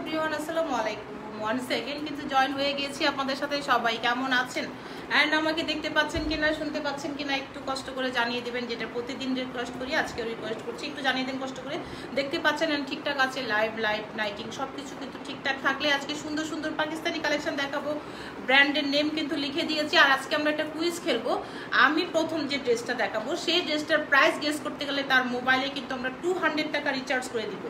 Everyone, আসসালামু আলাইকুম। One second কিন্তু জয়েন হয়ে গেছি আপনাদের সাথে। সবাই কেমন আছেন অ্যান্ড আমাকে দেখতে পাচ্ছেন কিনা, শুনতে পাচ্ছেন কিনা একটু কষ্ট করে জানিয়ে দিবেন। যেটা প্রতিদিন রিকোয়েস্ট করি, আজকেও রিকোয়েস্ট করছি, একটু জানিয়ে দিন কষ্ট করে। দেখতে পাচ্ছেন অ্যান্ড ঠিকঠাক আছে, লাইভ লাইট নাইটিং সব কিছু কিন্তু ঠিকঠাক থাকলে আজকে সুন্দর সুন্দর পাকিস্তানি কালেকশন দেখাবো। ব্র্যান্ডের নেম কিন্তু লিখে দিয়েছি। আর আজকে আমরা একটা কুইজ খেলবো। আমি প্রথম যে ড্রেসটা দেখাবো সেই ড্রেসটার প্রাইস গেস করতে গেলে তার মোবাইলে কিন্তু আমরা 200 টাকা রিচার্জ করে দিব।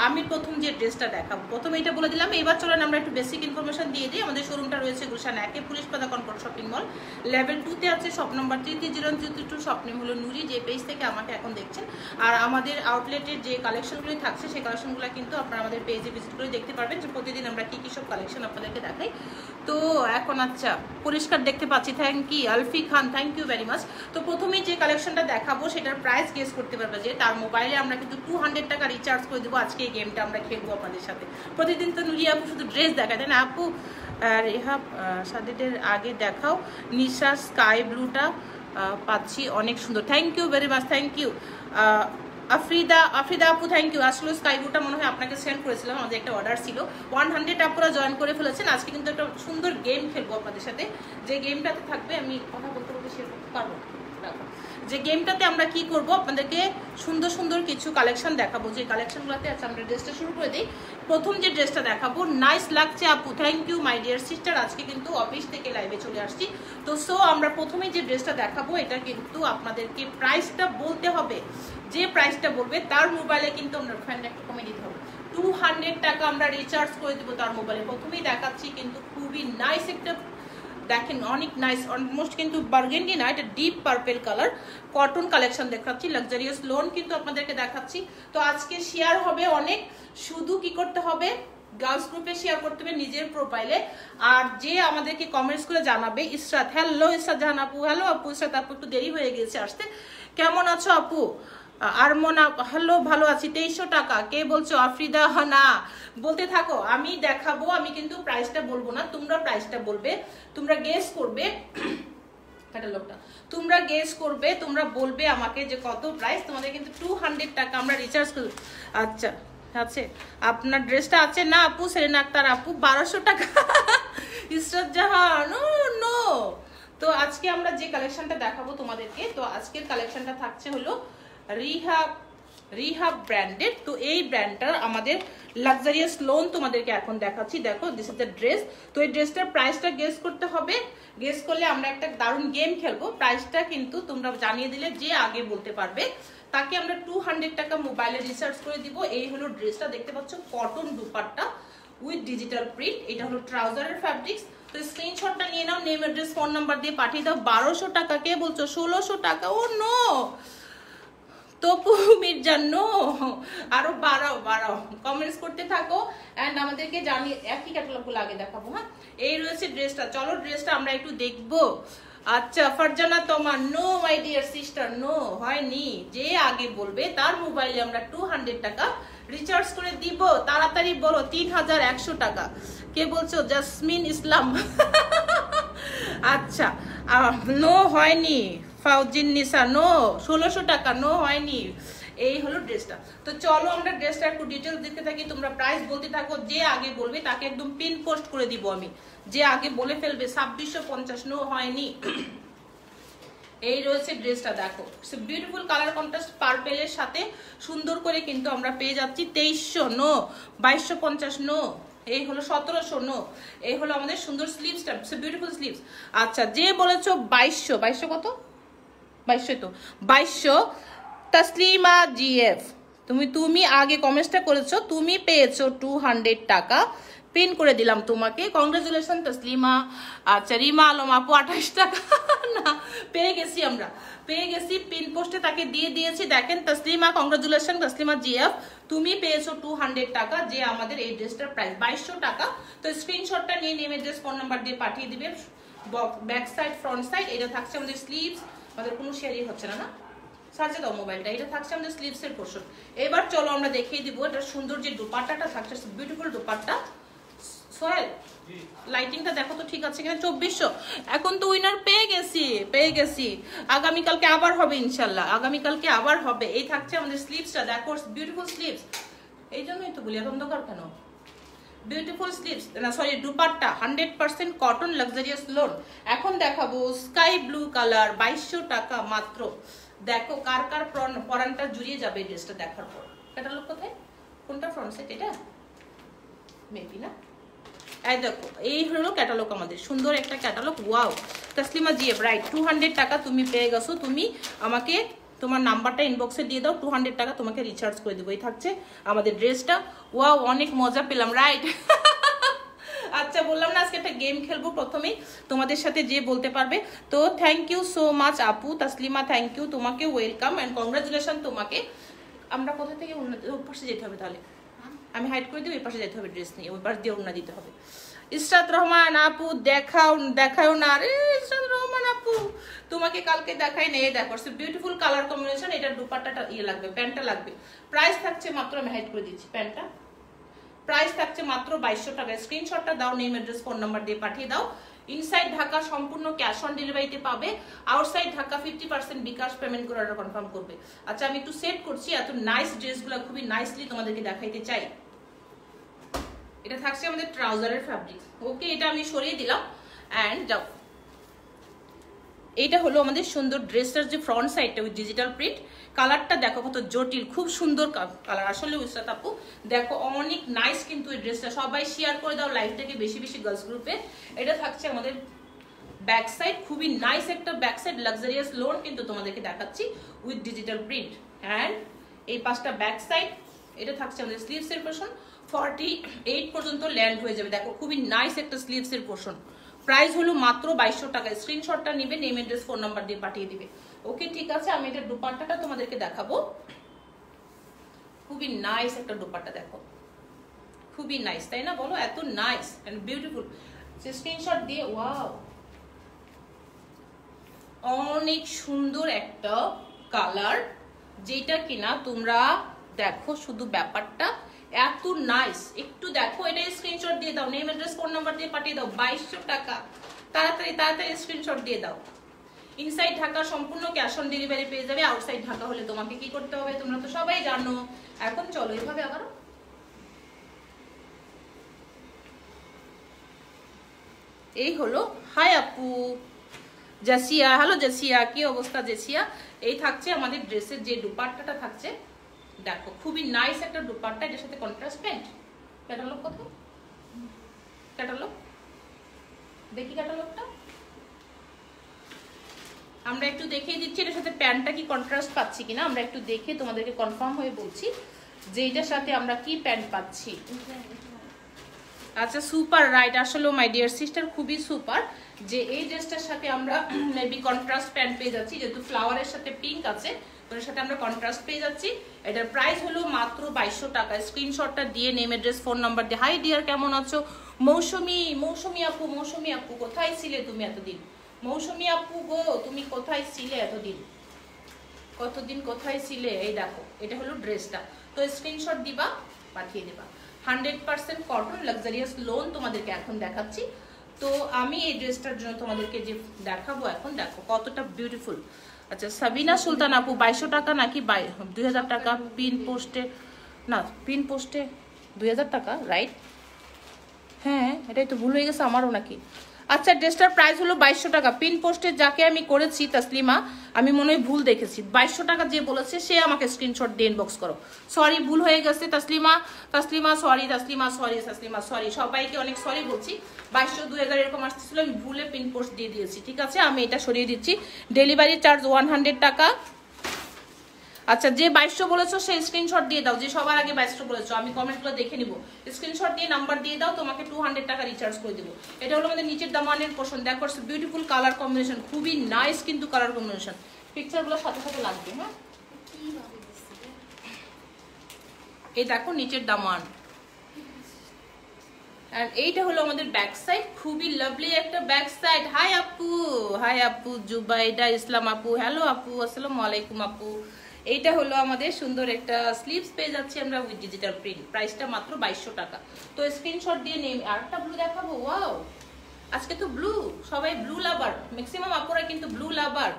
আমি প্রথম যে ড্রেসটা দেখাবো, প্রথমে এটা বলে দিলাম। এবার চলেন আমরা একটু বেসিক ইনফরমেশন দিয়ে দিই। আমাদের শোরুমটা রয়েছে গুলশান 1-এ, পুলিশ পাতা কনকর্ড শপিং মল, লেভেল 2-তে আছে, শপ নম্বর 33032, শপ নেম হলো নুরি, যে পেজ থেকে আমাকে এখন দেখছেন। আর আমাদের আউটলেটের যে কালেকশনগুলি থাকছে সেই কালেকশনগুলো কিন্তু আপনারা আমাদের পেজে ভিজিট করে দেখতে পারবেন যে প্রতিদিন আমরা কী কী সব কালেকশন আপনাদেরকে দেখাই। তো এখন আচ্ছা পরিষ্কার দেখতে পাচ্ছি, থ্যাংক ইউ আলফি খান, থ্যাংক ইউ ভেরি মাচ। তো প্রথমেই যে কালেকশনটা দেখাবো সেটার প্রাইস গেস করতে পারবে যে তার মোবাইলে আমরা কিন্তু 200 টাকা রিচার্জ করে দেবো। আজকে এই গেমটা আমরা খেলবো আপনাদের সাথে। প্রতিদিন তো নুরি আপু শুধু ড্রেস দেখায়, তাই না আপু? রেহা সাদিদের আগে দেখাও, নিশা স্কাই ব্লুটা পাচ্ছি, অনেক সুন্দর, thank you very much, thank you. Afrida আপু থ্যাংক ইউ। আসলে স্কাই ব্লুটা মনে হয় আপনাকে সেন্ড করেছিলাম, আমাদের একটা অর্ডার ছিল। 100 আপুরা জয়েন করে ফেলেছেন। আজকে কিন্তু একটা সুন্দর গেম খেলবো আপনাদের সাথে। যে গেমটাতে থাকবে, আমি কথা বলতে বলতে শেয়ার করতে পারবো, যে গেমটাতে আমরা কি করব, আপনাদেরকে সুন্দর সুন্দর কিছু কালেকশন দেখাবো। যে কালেকশনগুলোতে আছে, আমরা ড্রেসটা শুরু করে দিই। প্রথম যে ড্রেসটা দেখাবো, নাইস লাগছে আপু, thank you my dear sister. আজকে কিন্তু অফিস থেকে লাইভে চলে আসছি। তো আমরা প্রথমে যে ড্রেসটা দেখাবো এটা কিন্তু আপনাদেরকে প্রাইসটা বলতে হবে। যে প্রাইসটা বলবে তার মোবাইলে কিন্তু আমরা ফ্যানটা একটু কমে দিতে হবে, 200 টাকা আমরা রিচার্জ করে দেবো তার মোবাইলে। প্রথমেই দেখাচ্ছি কিন্তু খুবই নাইস একটা, দেখেন অনেক নাইস, অলমোস্ট কিন্তু বার্গেন্ডি না, এটা deep purple colour cotton collection দেখাচ্ছি, লাক্সারিয়াস লোন কিন্তু আপনাদেরকে দেখাচ্ছি। তো আজকে শেয়ার হবে অনেক, শুধু কি করতে হবে, গার্লস গ্রুপে শেয়ার করতে হবে নিজের প্রোফাইলে। আর যে আমাদেরকে কমেন্টস করে জানাবে, ইসরাত, হ্যালো ইসরাত জাহান আপু, হ্যালো আপু ইসরাত আপু, একটু দেরি হয়ে গেছে আসতে, কেমন আছো আপু? আরমোনা, হ্যালো ভালো আছি। 2300 টাকা, কে বলছো? আফ্রিদা, না বলতে থাকো, আমি দেখাবো, আমি কিন্তু প্রাইসটা বলবো না, তোমরা প্রাইসটা বলবে, তোমরা গেস করবে ক্যাটালগটা, তোমরা গেস করবে, তোমরা বলবে আমাকে যে কত প্রাইস। তোমাদের কিন্তু 200 টাকা আমরা রিচার্জ করি। আচ্ছা আছে, আপনার ড্রেসটা আছে না আপু? সেরেনা আক্তার আপু 1200 টাকা। ইসরাত জাহান, নো। তো আজকে আমরা যে কালেকশনটা দেখাবো তোমাদেরকে, তো আজকের কালেকশনটা থাকছে হলো রিহাব ব্র্যান্ডের। তো এই ব্র্যান্ডটার আমাদের লাক্সারিয়াস লোন তোমাদেরকে এখন দেখাচ্ছি। দেখো, দিস ইজ দ্য ড্রেস। তো এই ড্রেসটার প্রাইসটা গেস করতে হবে। গেস করলে আমরা একটা দারুণ গেম খেলবো। প্রাইসটা কিন্তু তোমরা জানিয়ে দিলে যে আগে বলতে পারবে তাকে আমরা 200 টাকা মোবাইলে রিচার্জ করে দিব। এই হলো ড্রেসটা, দেখতে পাচ্ছ cotton dupatta with digital print. এটা হলো ট্রাউজারের ফ্যাব্রিক্স। তো স্ক্রিনশটটা নিয়ে নাও, নেম অ্যাড্রেস ফোন নাম্বার দিয়ে পাঠিয়ে দাও। 1200 টাকা, কে বলছো? 1600 টাকা, ও নো। তপু মির্জা, নো, আরো বাড়াও কমেন্টস করতে থাকো এন্ড আমাদেরকে জানিয়ে, একই ক্যাটালগুলো আগে দেখাবো। হ্যাঁ, এই রয়েছে ড্রেসটা, চলো ড্রেসটা আমরা একটু দেখবো। আচ্ছা ফারজানা তোমার, no my dear sister, no হয়নি। যে আগে বলবে তার মোবাইলে আমরা 200 টাকা রিচার্জ করে দিব। তাড়াতাড়ি বলো, 3100 টাকা, কে বলছো? জাসমিন ইসলাম। আচ্ছা নো হয়নি। ফাউজিন নিসা, নো। 1600 টাকা, নো হয়নি। এই হলো ড্রেসটা। তো চলো আমরা ড্রেসটা একটু ডিটেলস দেখতে থাকি, তোমরা প্রাইস বলতে থাকো। যে আগে বলবে তাকে একদম পিন পোস্ট করে দিব আমি। যে আগে বলে ফেলবে 2650, নো হয়নি। এই রয়েছে ড্রেসটা, দেখো বিউটিফুল কালার কন্ট্রাস্ট পার্পেলের সাথে সুন্দর করে কিন্তু আমরা পেয়ে যাচ্ছি। 2300, নো। 2250, নো। এই হলো 1700, নো। এই হলো আমাদের সুন্দর স্লিভসটা, বিউটিফুল স্লিভস। আচ্ছা যে বলেছো 2200 কত? 2200, তো 2200 তাসলিমা জিএফ, তুমি আগে কমেন্টসটা করেছো, তুমি পেয়েছো 200 টাকা, পিন করে দিলাম তোমাকে, কংগ্রেচুলেশন তাসলিমা। আচ্ছা রিমা আলম আপু 28 টাকা, না পেয়ে গেছি, আমরা পেয়ে গেছি, পিন পোস্টে তাকে দিয়ে দিয়েছি। দেখেন তাসলিমা, কংগ্রেচুলেশন তাসলিমা জিএফ, তুমি পেয়েছো 200 টাকা। যে আমাদের এই ড্রেসটার প্রাইস 2200 টাকা। তো স্ক্রিনশটটা নিয়ে নেম অ্যাড্রেস ফোন নাম্বার দিয়ে পাঠিয়ে দিবে। ব্যাক সাইড ফ্রন্ট সাইড এটা থাকছে আমাদের স্লিভস, আমাদের কোনো শেয়ারই হচ্ছে না, না সার্চে দাও মোবাইলটা, এটা থাকছে আমাদের স্লিভসের পোর্শন। এবার চলো আমরা দেখিয়ে দিব এটা সুন্দর যে দুপাট্টাটা থাকছে, বিউটিফুল দুপাট্টা। সোহেল লাইটিংটা দেখো তো ঠিক আছে কিনা। 2400, এখন তো উইনার পেয়ে গেছি। আগামীকালকে আবার হবে ইনশাল্লাহ, আগামীকালকে আবার হবে। এই থাকছে আমাদের স্লিভসটা, দেখো বিউটিফুল স্লিভস। এই জন্যই তো বলি এত অন্ধকার কেন। বিউটিফুল স্লিভস না sorry dupatta 100% cotton luxurious loan. এখন দেখাবো স্কাই ব্লু কালার 2200 টাকা মাত্র। দেখো কার কার পরানটা জুড়িয়ে যাবে এই ড্রেসটা দেখার পর। ক্যাটালগ কোথায়, কোনটা ফ্রন্ট সাইড, এটা মেবি না, এই দেখো এই হলো ক্যাটালগ আমাদের, সুন্দর একটা catalogue. Wow Taslima GF right 200 টাকা তুমি পেয়ে গেছো। তুমি আমাকে তোমার নাম্বারটা ইনবক্সে দিয়ে দাও, 200 টাকা তোমাকে রিচার্জ করে দেবো। এই থাকছে আমাদের ড্রেসটা। ওয়াও অনেক মজা পেলাম, রাইট। আচ্ছা বললাম না আজকে একটা গেম খেলবো প্রথমেই, তোমাদের সাথে যে বলতে পারবে। তো থ্যাংক ইউ সো মাচ আপু তাসলিমা, থ্যাংক ইউ, তোমাকে ওয়েলকাম অ্যান্ড কংগ্রাচুলেশন তোমাকে। আমরা কোথা থেকে ওই পাশে যেতে হবে, তাহলে আমি হাইড করে দিই, ওই পাশে যেতে হবে ড্রেস নিয়ে, ওই পাশ দিয়ে ওড়না দিতে হবে। ইসরাত রহমান আপু দেখাও না, আরে ইসরাত রহমান আপু তোমাকে কালকে দেখাই নেই, দেখো বিউটিফুল কালার কম্বিনেশন। এটার দুপাট্টাটা ইয়ে লাগবে, প্যান্টটা লাগবে। প্রাইস থাকছে মাত্র, আমি হাইড করে দিচ্ছি প্যান্টটা, প্রাইস থাকছে মাত্র 2200 টাকা। স্ক্রিনশটটা দাও, নেম অ্যাড্রেস ফোন নাম্বার দিয়ে পাঠিয়ে দাও। ইনসাইড ঢাকা সম্পূর্ণ ক্যাশ অন ডেলিভারিতে পাবে, আউটসাইড ঢাকা 50% বিকাশ পেমেন্ট করে অর্ডার কনফার্ম করবে। আচ্ছা আমি একটু সেট করছি, এত নাইস ড্রেসগুলো খুবই নাইসলি তোমাদেরকে দেখাইতে চাই। এটা থাকছে আমাদের ট্রাউজারের ফ্যাব্রিক, ওকে এটা আমি সরিয়ে দিলাম। অ্যান্ড যাও, এইটা হলো আমাদের সুন্দর ড্রেসটার যে ফ্রন্ট সাইডটা উইথ ডিজিটাল প্রিন্ট। কালারটা দেখো কত জটিল, খুব সুন্দর কালার আসলে উইসরাত আপু, দেখো অনেক নাইস কিন্তু এই ড্রেসটা। সবাই শেয়ার করে দাও লাইভটাকে বেশি বেশি গার্লস গ্রুপে। এটা থাকছে আমাদের ব্যাক সাইড, খুবই নাইস একটা ব্যাক সাইড, লাক্সারিয়াস লোন কিন্তু তোমাদেরকে দেখাচ্ছি উইথ ডিজিটাল প্রিন্ট। অ্যান্ড এই পাঁচটা ব্যাক সাইড, এটা থাকছে আমাদের স্লিভসের পোর্শন, 48 পর্যন্ত ল্যান্ড হয়ে যাবে। দেখো খুবই নাইস একটা স্লিভসের পোর্শন। প্রাইস হলো মাত্র 2200 টাকা। স্ক্রিনশটটা নিবে, নেম অ্যাড্রেস ফোন নাম্বার দিয়ে পাঠিয়ে দিবে। ওকে ঠিক আছে, আমি এটা দুপাট্টাটা তোমাদেরকে দেখাবো। খুবই নাইস একটা দুপাট্টা, দেখো খুবই নাইস, তাই না বলো, এত নাইস এন্ড বিউটিফুল। স্ক্রিনশট দিয়ে ওয়াও অনেক সুন্দর একটা কালার, যেটা কিনা তোমরা দেখো শুধু ব্যাপারটা এত নাইস। একটু দেখো, এটা স্ক্রিনশট দিয়ে দাও, নেম অ্যাড্রেস ফোন নাম্বার দিয়ে পাঠিয়ে দাও। 2200 টাকা, তাড়াতাড়ি তাড়াতাড়ি স্ক্রিনশট দিয়ে দাও। ইনসাইড ঢাকা সম্পূর্ণ ক্যাশ অন ডেলিভারি পেয়ে যাবে। আউটসাইড ঢাকা হলে তোমাকে কি করতে হবে তোমরা তো সবাই জানো। এখন চলো এভাবে আবার এই হলো। হাই আপু জাসিয়া, হ্যালো জাসিয়া, কি অবস্থা জাসিয়া? এই থাকছে আমাদের ড্রেসের যে দুপাট্টাটা থাকছে, দেখো খুবই নাইস একটা দুপাট্টা, এটার সাথে কন্ট্রাস্ট প্যান্ট। ক্যাটালগ কোথায়, ক্যাটালগ দেখি, ক্যাটালগটা আমরা একটু দেখিয়ে দিচ্ছি। এটার সাথে প্যান্টটা কি কন্ট্রাস্ট পাচ্ছি কিনা আমরা একটু দেখে তোমাদেরকে কনফার্ম হয়ে বলছি যে এটার সাথে আমরা কি প্যান্ট পাচ্ছি। আচ্ছা সুপার, রাইট, আসলে মাই ডিয়ার সিস্টার খুবই সুপার যে এই ড্রেসটার সাথে আমরা মেবি কন্ট্রাস্ট প্যান্ট পেয়ে যাচ্ছি, যেহেতু ফ্লাওয়ারের সাথে পিঙ্ক আছে, ওর সাথে আমরা কন্ট্রাস্ট পেয়ে যাচ্ছি। এটার প্রাইস হলো মাত্র 2200 টাকা। স্ক্রিনশটটা দিয়ে নেম অ্যাড্রেস ফোন নাম্বার দিয়ে। হাই ডিয়ার, কেমন আছো? মৌসুমি আপু কোথায় ছিলে তুমি এতদিন? মৌসুমি আপু গো, তুমি কোথায় ছিলে এতদিন, কতদিন কোথায় ছিলে? এই দেখো এটা হলো ড্রেসটা, তো স্ক্রিনশট দিবা, পাঠিয়ে দেবা। 100% কটন লাক্সারিয়াস লোন তোমাদেরকে এখন দেখাচ্ছি। তো আমি এই ড্রেসটার জন্য তোমাদেরকে যে দেখাবো এখন, দেখো কতটা বিউটিফুল। আচ্ছা সাবিনা সুলতান আপু 2200 টাকা নাকি 2000 টাকা? পিন পোস্টে না, পিন পোস্টে 2000 টাকা, রাইট? হ্যাঁ এটাই তো ভুল হয়ে গেছে আমারও নাকি। আচ্ছা ড্রেসটার প্রাইস হলো 2200 টাকা। পিন পোস্টে যাকে আমি করেছি তাসলিমা, আমি মনে হয় ভুল দেখেছি। 2200 টাকা যে বলেছে সে আমাকে স্ক্রিনশট দিয়ে ইনবক্স করো। সরি ভুল হয়ে গেছে তাসলিমা, সরি সবাইকে অনেক সরি বলছি। 2200 2000 এরকম আসতেছিল, আমি ভুলে পিন পোস্ট দিয়ে দিয়েছি। ঠিক আছে, আমি এটা সরিয়ে দিচ্ছি। ডেলিভারি চার্জ 100 টাকা। আচ্ছা যে 2200 বলেছো সেই স্ক্রিনশট দিয়ে দাও, যে সবার আগে 2200 বলেছো, আমি কমেন্টগুলো দেখে নিব। স্ক্রিনশট দিয়ে নাম্বার দিয়ে দাও, তোমাকে 200 টাকা রিচার্জ করে দেবো। এটা হলো আমাদের নিচের দামানের পোর্শন, দেখো বিউটিফুল কালার কম্বিনেশন, খুবই নাইস কিন্তু কালার কম্বিনেশন। পিকচারগুলো সাথে সাথে লাগবে। হ্যাঁ এই দেখো নিচের দামান, আর এইটা হলো আমাদের ব্যাক সাইড, খুবই লাভলি একটা ব্যাক সাইড। হাই আপু জুবাইদা ইসলাম আপু, হ্যালো আপু, আসসালামু আলাইকুম আপু। এইটা হলো আমাদের সুন্দর একটা স্লিভস পেয়ে যাচ্ছি আমরা উইথ ডিজিটাল প্রিন্ট। প্রাইসটা মাত্র 2200 টাকা। তো স্ক্রিনশট দিয়ে নিয়ে আরেকটা ব্লু দেখাবো। ওয়াও আজকে তো ব্লু, সবাই ব্লু লাভার, ম্যাক্সিমাম আপুরা কিন্তু ব্লু লাভার।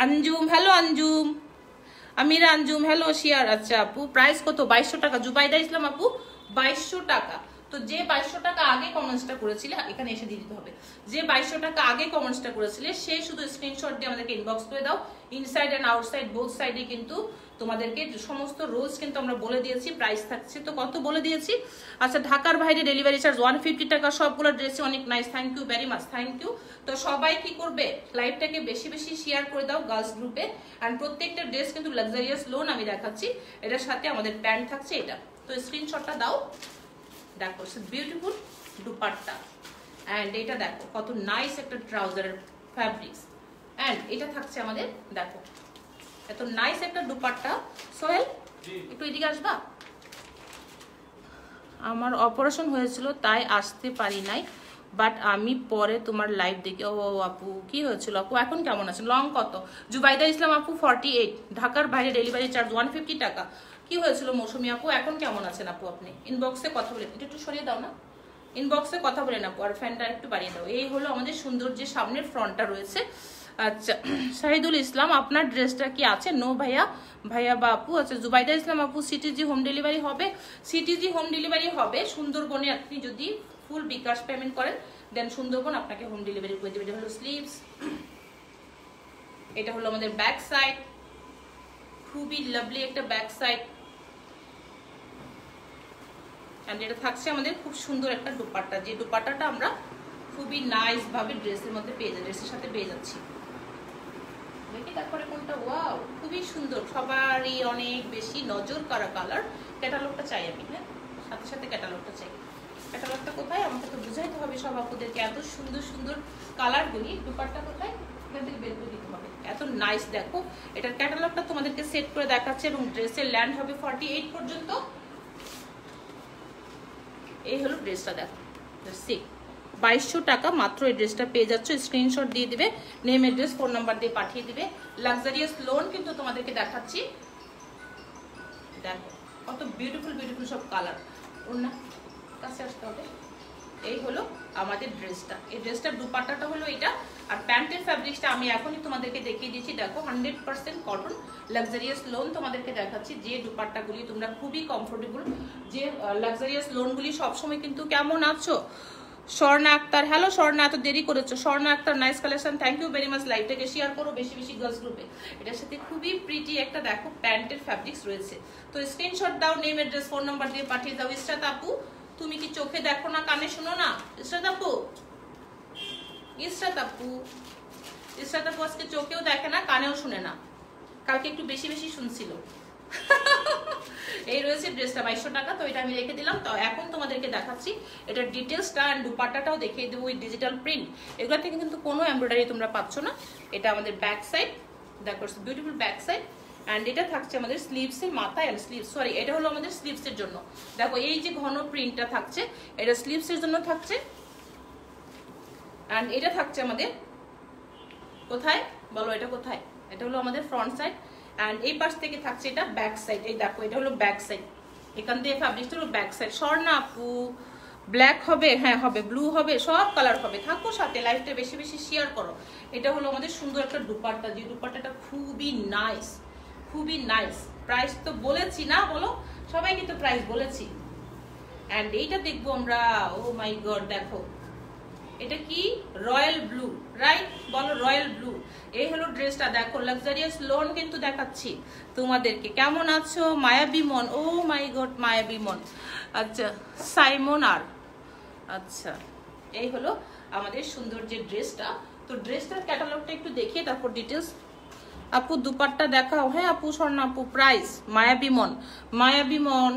আঞ্জুম, হ্যালো আঞ্জুম, আমিরা আঞ্জুম, হ্যালো শিয়ার। আচ্ছা আপু প্রাইস কত? 2200 টাকা। জুবাইদা ইসলাম আপু 2200 টাকা। তো যে 2200 টাকা আগে কমেন্টসটা করেছিলে, এখানে এসে দিয়ে দিতে হবে, যে 2200 টাকা আগে কমেন্টসটা করেছিলে সে শুধু স্ক্রিনশট দিয়ে আমাদেরকে ইনবক্স করে দাও। ইনসাইড এন্ড আউটসাইড বোথ সাইডে কিন্তু তোমাদেরকে সমস্ত রোজ কিন্তু আমরা বলে দিয়েছি, প্রাইস থাকছে তো কত বলে দিয়েছি। আচ্ছা, ঢাকার বাইরে ডেলিভারি চার্জ 150 টাকা। সবগুলো ড্রেসে অনেক nice, thank you very much, thank you. তো সবাই কি করবে, লাইভটাকে বেশি বেশি শেয়ার করে দাও গার্লস গ্রুপে। অ্যান্ড প্রত্যেকটা ড্রেস কিন্তু লাক্সারিয়াস লোন আমি দেখাচ্ছি, এটার সাথে আমাদের প্যান্ট থাকছে এটা। তো স্ক্রিনশটটা দাও। দেখো বিউটিফুল দুপাট্টা, অ্যান্ড এটা দেখো কত নাইস একটা ট্রাউজারের ফ্যাব্রিক্স, অ্যান্ড এটা থাকছে আমাদের দেখো এত নাইস একটা দুপাট্টা। সোহেল একটু এদিকে আসবা, আমার অপারেশন হয়েছিল তাই আসতে পারি নাই, বাট আমি পরে তোমার লাইভ দেখি। ও আপু কি হয়েছিল আপু, এখন কেমন আছেন? লং কত? জুবাইদা ইসলাম আপু 48, ঢাকার বাইরে ডেলিভারি চার্জ 150 টাকা। কি হয়েছিল মৌসুমী আপু, এখন কেমন আছেন আপু? আপনি ইনবক্সে কথা বলেন, এটা একটু সরিয়ে দাও না, ইনবক্সে কথা বলেন আপু, আর ফ্যানটা একটু বাড়িয়ে দাও। এই হলো আমাদের সুন্দর যে সামনের ফ্রন্টটা রয়েছে। আচ্ছা, শাহিদুল ইসলাম আপনার ড্রেসটা কি আছে? নো ভাইয়া, ভাইয়া বা আপু। আচ্ছা, জুবাইদা ইসলাম আপু সিটিজি হোম ডেলিভারি হবে? সিটিজি হোম ডেলিভারি হবে। সুন্দরবনে আপনি যদি ফুল বিকাশ পেমেন্ট করেন দেন সুন্দরবন আপনাকে হোম ডেলিভারি করে দেবে। এটা হলো স্লিভস, এটা হলো আমাদের ব্যাক সাইড, খুবই লাভলি একটা ব্যাক সাইড, এন্ড এটা থাকছে আমাদের খুব সুন্দর একটা দুপাট্টা, যে দুপাট্টাটা আমরা খুবই নাইস ভাবে ড্রেসের মধ্যে পেয়ে যাচ্ছি, ড্রেসের সাথে পেয়ে যাচ্ছি। দেখি তারপরে কোনটা, ওয়াও খুবই সুন্দর, সবারই অনেক বেশি নজর কাড়া কালার। ক্যাটালগটা চাই আমি, হ্যাঁ সাথে সাথে ক্যাটালগটা চাই। ক্যাটালগটা কোথায় আমাকে তো বুঝাইতে হবে সব আপুদেরকে, এত সুন্দর সুন্দর কালারগুলি। দুপাট্টা কোথায়, এখান থেকে বের করে দিতে হবে। এত নাইস দেখো, এটার ক্যাটালগটা তোমাদেরকে সেট করে দেখাচ্ছে, এবং ড্রেসের ল্যান্ড হবে 48 পর্যন্ত। এই হলো ড্রেসটা দেখো, 2200 টাকা মাত্র এই ড্রেসটা পেয়ে যাচ্ছ। স্ক্রিনশট দিয়ে দিবে, নেম অ্যাড্রেস ফোন নাম্বার দিয়ে পাঠিয়ে দিবে। লাক্সারিয়াস লোন কিন্তু তোমাদেরকে দেখাচ্ছি, দেখো কত বিউটিফুল বিউটিফুল সব কালার। ওর না কাছে আসতে হবে। এই হলো আমাদের ড্রেসটা, এই ড্রেসটার দুপাট্টাটা হলো এটা, আর প্যান্টের ফ্যাব্রিক্সটা আমি এখনই তোমাদেরকে দেখিয়ে দিচ্ছি। দেখো 100% কটন লাক্সারিয়াস লোন তোমাদেরকে দেখাচ্ছি, যে দুপাট্টাগুলি তোমরা খুবই কমফোর্টেবল, যে লাক্সারিয়াস লোনগুলি সবসময় কিন্তু। কেমন আছো স্বর্ণা আক্তার? হ্যালো স্বর্ণা, এত দেরি করেছো। Swarna Akter nice collection, thank you very much. লাইভটাকে শেয়ার করো বেশি বেশি গার্লস গ্রুপে। এটার সাথে খুবই প্রিটি একটা দেখো প্যান্টের ফ্যাব্রিক্স রয়েছে। তো স্ক্রিনশট দাও, নেম অ্যাড্রেস ফোন নাম্বার দিয়ে পাঠিয়ে দাও। ইসরাত আপু তুমি কি চোখে দেখো না, কানে শোনো না? ইসরাত আপু, ইসরাত আপু, ইসরাত আপু আজকে চোখেও দেখে না, কানেও শুনে না, কালকে একটু বেশি বেশি শুনছিল। এই রয়েছে ড্রেসটা 2200 টাকা। তো এটা আমি রেখে দিলাম। তো এখন তোমাদেরকে দেখাচ্ছি এটার ডিটেলসটা, অ্যান্ড দুপাট্টাটাও দেখিয়ে দেবো। ওই ডিজিটাল প্রিন্ট, এগুলো থেকে কিন্তু কোনো এমব্রয়ডারি তোমরা পাচ্ছ না। এটা আমাদের ব্যাক সাইড, দেখো বিউটিফুল ব্যাক সাইড, অ্যান্ড এটা থাকছে আমাদের স্লিভসের মাথায়, অ্যান্ড স্লিভস সরি এটা হলো আমাদের স্লিভসের জন্য। দেখো এই যে ঘন প্রিন্টটা থাকছে, এটা স্লিভসের জন্য থাকছে, অ্যান্ড এটা থাকছে আমাদের কোথায় বলো, এটা কোথায়? এটা হলো আমাদের ফ্রন্ট সাইড, অ্যান্ড এই পাশ থেকে থাকছে এটা ব্যাক সাইড। এই দেখো এটা হলো ব্যাক সাইড, এখান দিয়ে ফ্যাব্রিকটা হলো ব্যাক সাইড। স্বর্ণা আপু ব্ল্যাক হবে? হ্যাঁ হবে, ব্লু হবে, সব কালার হবে। থাকো সাথে, লাইভটা বেশি বেশি শেয়ার করো। এটা হলো আমাদের সুন্দর একটা দুপাট্টা, যে দুপাট্টাটা খুবই নাইস, খুবই নাইস। প্রাইস তো বলেছি না, বলো সবাই কিন্তু প্রাইস বলেছি। অ্যান্ড এইটা দেখবো আমরা, ও মাই গড দেখো এটা কি রয়্যাল ব্লু, রাইট বলো রয়্যাল ব্লু। এই হলো ড্রেসটা, দেখো লাক্সারিয়াস লোন কিন্তু দেখাচ্ছি তোমাদেরকে। কেমন আছো মায়াবী মন? ও মাই গড মায়াবী মন, আচ্ছা সাইমন আর, আচ্ছা এই হলো আমাদের সুন্দর যে ড্রেসটা। তো ড্রেসটার ক্যাটালগটা একটু দেখিয়ে তারপর ডিটেলস। আপু দুপাট্টা দেখাও। হ্যাঁ আপু স্বর্ণা আপু, প্রাইস মায়াবী মন, মায়াবী মন,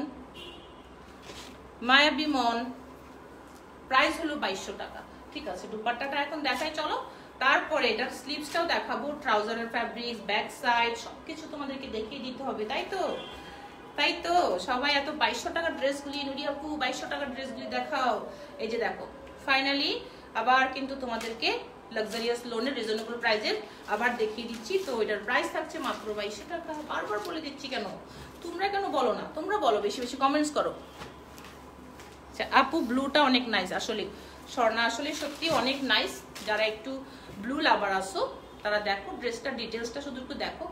মায়াবী মন, প্রাইস হলো 2200 টাকা। ঠিক আছে, দুপাট্টাটা এখন দেখাই চলো, তারপরে এটা স্লিভসটাও দেখাবো, ট্রাউজারের ফ্যাব্রিক্স, ব্যাক সাইড সবকিছু তোমাদেরকে দেখিয়ে দিতে হবে, তাই তো? তাই তো সবাই এত 2200 টাকার ড্রেসগুলি, নুরি আপু 2200 টাকার ড্রেসগুলি দেখাও। এই যে দেখো ফাইনালি আবার কিন্তু তোমাদেরকে লাক্সারিয়াস লোনের রিজনেবল প্রাইসের আবার দেখিয়ে দিচ্ছি। তো এটার প্রাইস থাকছে মাত্র 2200 টাকা। বারবার বলে দিচ্ছি কেন, তোমরা কেন বলো না? তোমরা বলো, বেশি বেশি কমেন্টস করো। আচ্ছা আপু ব্লুটা অনেক নাইস, আসলে স্বর্ণা আসলে সত্যি অনেক নাইস। যারা একটু ব্লু লাভার আসো তারা দেখো ড্রেসটা, ডিটেলসটা শুধু একটু দেখো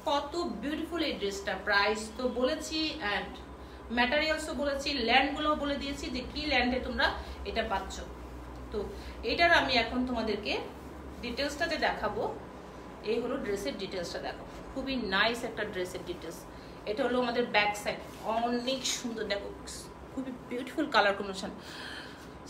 কত বিউটিফুল এই ড্রেসটা। প্রাইস তো বলেছি, অ্যান্ড ম্যাটেরিয়ালসও বলেছি, ল্যান্ডগুলোও বলে দিয়েছি যে কি ল্যান্ডে তোমরা এটা পাচ্ছ। তো এটার আমি এখন তোমাদেরকে ডিটেলসটা যে দেখাবো, এই হলো ড্রেসের ডিটেলসটা। দেখো খুবই নাইস একটা ড্রেসের ডিটেলস। এটা হলো আমাদের ব্যাক সাইড, অনেক সুন্দর, দেখো খুবই বিউটিফুল কালার কম্বিনেশন।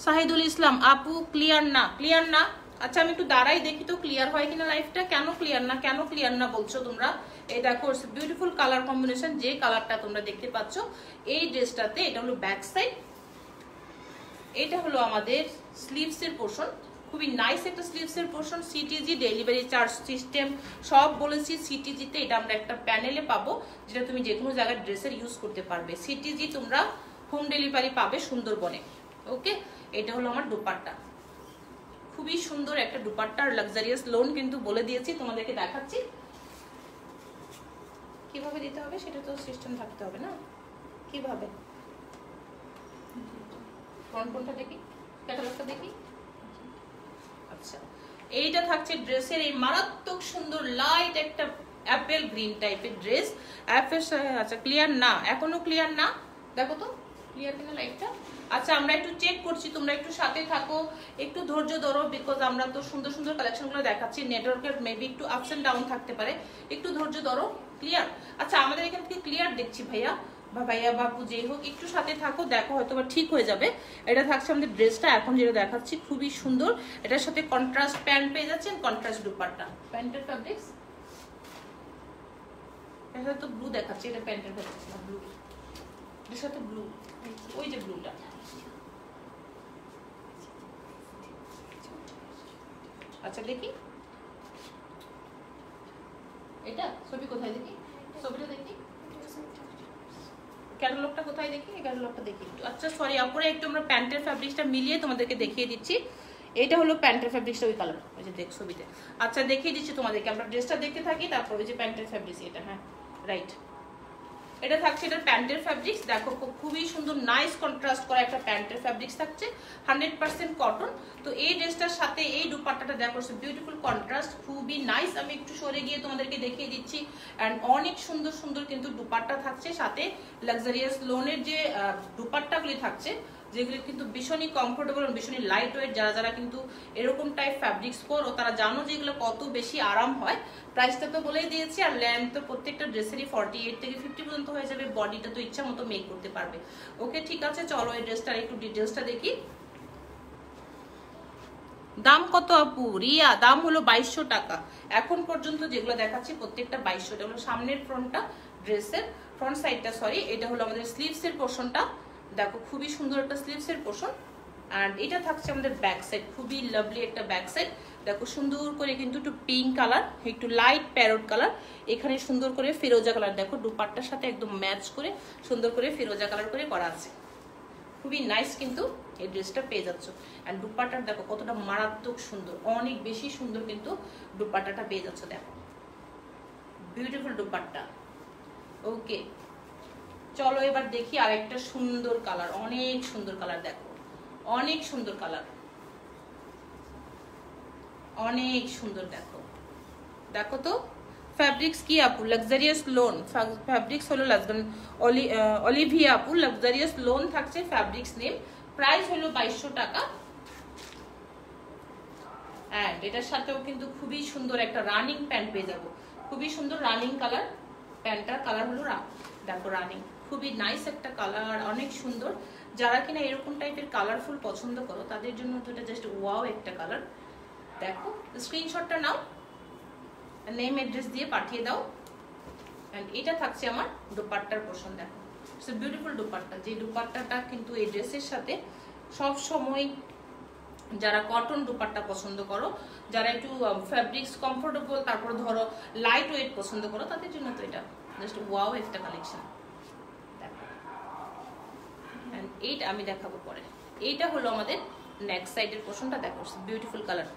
শাহিদুল ইসলাম আপু ক্লিয়ার না, ক্লিয়ার না? আচ্ছা আমি একটু দাঁড়াই দেখি তো ক্লিয়ার হয় কিনা লাইফটা। কেন ক্লিয়ার না, কেন ক্লিয়ার না বলছো তোমরা? এই দেখো বিউটিফুল কালার কম্বিনেশন, যে কালারটা তোমরা দেখতে পাচ্ছ এই ড্রেসটাতে। এটা হলো ব্যাক সাইড, এটা হলো আমাদের স্লিভস এর পোর্শন, খুবই নাইস একটা স্লিভস এর portion. CTG delivery charge system সব বলেছি। সিটিজিতে এটা আমরা একটা প্যানেলে পাবো, যেটা তুমি যে কোনো জায়গায় ড্রেসের ইউজ করতে পারবে। সিটিজি তোমরা হোম ডেলিভারি পাবে সুন্দরবনে। ওকে, এটা হলো আমার দুপাট্টা, খুবই সুন্দর একটা দুপাট্টা, আর লাক্সারিয়াস লোন কিন্তু বলে দিয়েছি, তোমাদেরকে দেখাচ্ছি কিভাবে দিতে হবে, সেটা তো সিস্টেম থাকতে হবে না। কিভাবে ফ্রন্ট কোনটা দেখি, ক্যাটালগটা দেখি। আচ্ছা এইটা থাকছে ড্রেসের এই মারাত্মক সুন্দর লাইট একটা অ্যাপেল গ্রিন টাইপের ড্রেস। আচ্ছা ক্লিয়ার না, এখনো ক্লিয়ার না, দেখো তো ক্লিয়ার কিনা লাইটটা। আচ্ছা আমরা একটু চেক করছি, তোমরা একটু সাথে থাকো, একটু ধৈর্য ধরো, বিকজ আমরা তো সুন্দর সুন্দর কালেকশনগুলো দেখাচ্ছি, নেটওয়ার্কের মেবি একটু আপস এন্ড ডাউন থাকতে পারে, একটু ধৈর্য ধরো। ক্লিয়ার? আচ্ছা আমাদের এখান থেকে ক্লিয়ার দেখছি ভাইয়া বা ভাইয়া বাপু যেই হোক, একটু সাথে থাকো, দেখো হয়তো বা ঠিক হয়ে যাবে। এটা থাকছে আমাদের ড্রেসটা এখন যেটা দেখাচ্ছি, খুবই সুন্দর। এটার সাথে কন্ট্রাস্ট প্যান্ট পেয়ে যাচ্ছেন, কন্ট্রাস্ট দুপাট্টা। প্যান্টের ফ্যাব্রিক্স এটা তো ব্লু দেখাচ্ছে, এটা প্যান্টের ফ্যাব্রিক্স না, ব্লু। এর সাথে ব্লু, ওই যে ব্লুটা। আচ্ছা দেখি এটা ছবি কোথায় দেখি, ছবিটা দেখি, ক্যাটালগটা কোথায় দেখি, এই ক্যাটালগটা দেখি একটু। আচ্ছা সরি আপুরে, একটু আমরা প্যান্টের ফ্যাব্রিক্সটা মিলিয়ে তোমাদেরকে দেখিয়ে দিচ্ছি। এটা হলো প্যান্টের ফ্যাব্রিক্সটা, ওই কালার, ওই যে দেখ ছবিতে। আচ্ছা দেখিয়ে দিচ্ছি তোমাদেরকে, আমরা ড্রেসটা দেখতে থাকি, তারপর ওই যে প্যান্টের ফ্যাব্রিক্স এটা। হ্যাঁ রাইট, এটা থাকছে এটার প্যান্টের ফ্যাব্রিক্স। দেখো খুবই সুন্দর নাইস কন্ট্রাস্ট করা একটা প্যান্টের ফ্যাব্রিক্স থাকছে, 100% কটন। তো এই ড্রেসটার সাথে এই দুপাট্টাটা দেখো বিউটিফুল কন্ট্রাস্ট, খুবই নাইস। আমি একটু সরে গিয়ে তোমাদেরকে দেখিয়ে দিচ্ছি। অ্যান্ড অনেক সুন্দর সুন্দর কিন্তু দুপাট্টা থাকছে, সাথে লাক্সারিয়াস লোনের যে দুপাট্টাগুলি থাকছে, যেগুলি কিন্তু ভীষণই কমফোর্টেবল, ভীষণই লাইট ওয়েট। যারা যারা কিন্তু এরকম টাইপ ফ্যাব্রিক্স করো তারা জানো যে এগুলো কত বেশি আরাম হয়। প্রাইসটা তো বলেই দিয়েছি, আর লেন্থ তো প্রত্যেকটা ড্রেসেরই 48 থেকে 50 পর্যন্ত হয়ে যাবে। বডিটা তো ইচ্ছা মতো মেক করতে পারবে। ওকে ঠিক আছে, চলো এই ড্রেসটার একটু ডিটেলসটা দেখি। দাম কত আপু? রিয়া দাম হলো 2200 টাকা। এখন পর্যন্ত যেগুলো দেখাচ্ছি প্রত্যেকটা 2200। এটা হলো সামনের ফ্রন্টটা, ড্রেসের ফ্রন্ট সাইডটা, সরি এটা হলো আমাদের স্লিভস এর পোর্শনটা। দেখো খুবই সুন্দর একটা স্লিভস এর পোর্শন। আর এটা থাকছে আমাদের ব্যাক সাইড, খুবই লাভলি একটা ব্যাক সাইড। দেখো সুন্দর করে কিন্তু একটু পিঙ্ক কালার, একটু লাইট প্যারট কালার, এখানে সুন্দর করে ফিরোজা কালার। দেখো দুপাট্টার সাথে একদম ম্যাচ করে সুন্দর করে ফিরোজা কালার করে করা আছে। খুবই নাইস কিন্তু এই ড্রেসটা পেয়ে যাচ্ছ। অ্যান্ড দুপাট্টাটা দেখো কতটা মারাত্মক সুন্দর, অনেক বেশি সুন্দর কিন্তু দুপাট্টাটা পেয়ে যাচ্ছ। দেখো বিউটিফুল দুপাট্টা। ওকে চলো এবার দেখি আরেকটা সুন্দর কালার, অনেক সুন্দর কালার। দেখো অনেক সুন্দর কালার, অনেক সুন্দর। দেখো দেখো তো ফ্যাব্রিক্স কি আপু? লাক্সারিয়াস লোন ফ্যাব্রিক্স হলো অলিভিয়া আপু, লাক্সারিয়াস লোন থাকছে ফ্যাব্রিক্স নেম। প্রাইস হলো 2200 টাকা। এন্ড এটার সাথেও কিন্তু খুবই সুন্দর একটা রানিং প্যান্ট পেয়ে যাবো, খুবই সুন্দর রানিং কালার। প্যান্টটার কালার হলো দেখো রানিং, খুবই নাইস একটা কালার, অনেক সুন্দর। যারা কিনা এরকম টাইপের কালারফুল পছন্দ করো তাদের জন্য তো এটা জাস্ট ওয়াও একটা কালার। দেখো স্ক্রিনশটটা নাও, নেম অ্যাড্রেস দিয়ে পাঠিয়ে দাও। এন্ড এটা থাকছে আমার দুপাট্টার পোর্শন। দেখো ইটস এ বিউটিফুল দুপাট্টা, যে দুপাট্টাটা কিন্তু এই ড্রেসের সাথে সব সময়, যারা কটন দুপাট্টা পছন্দ করো, যারা একটু ফ্যাব্রিক্স কমফোর্টেবল, তারপর ধরো লাইট ওয়েট পছন্দ করো, তাদের জন্য তো এটা জাস্ট ওয়াও একটা কালেকশন। দেখো এন্ড এইটা আমি দেখাবো পরে। এইটা হলো আমাদের নেক্সট সাইডের পোর্শনটা। দেখো বিউটিফুল কালার,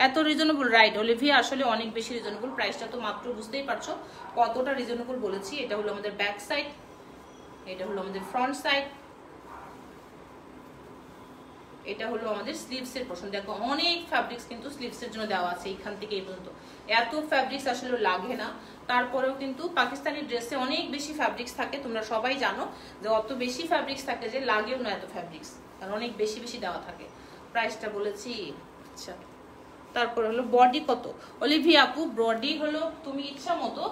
এত রিজনেবল। রাইট অলিভিয়া, আসলে অনেক বেশি রিজনেবল। প্রাইসটা তো মাত্র বুঝতেই পারছো কতটা রিজনেবল বলেছি। এটা হলো আমাদের ব্যাক সাইড, এটা হলো আমাদের ফ্রন্ট সাইড। এটা হলো আমাদের স্লিভসের পোর্শন। দেখো অনেক ফ্যাব্রিক্স কিন্তু স্লিভসের জন্য দেওয়া আছে এইখান থেকে এই পর্যন্ত। এত ফ্যাব্রিক্স আসলে লাগে না, তারপরেও কিন্তু পাকিস্তানি ড্রেসে অনেক বেশি ফ্যাব্রিক্স থাকে, তোমরা সবাই জানো যে অত বেশি ফ্যাব্রিক্স থাকে যে লাগেও না এত ফ্যাব্রিক্স, কারণ অনেক বেশি বেশি দেওয়া থাকে। প্রাইসটা বলেছি। আচ্ছা, তারপর হলো বডি কত? অলিভিয়া আপু বডি হলো তুমি ইচ্ছা মতো,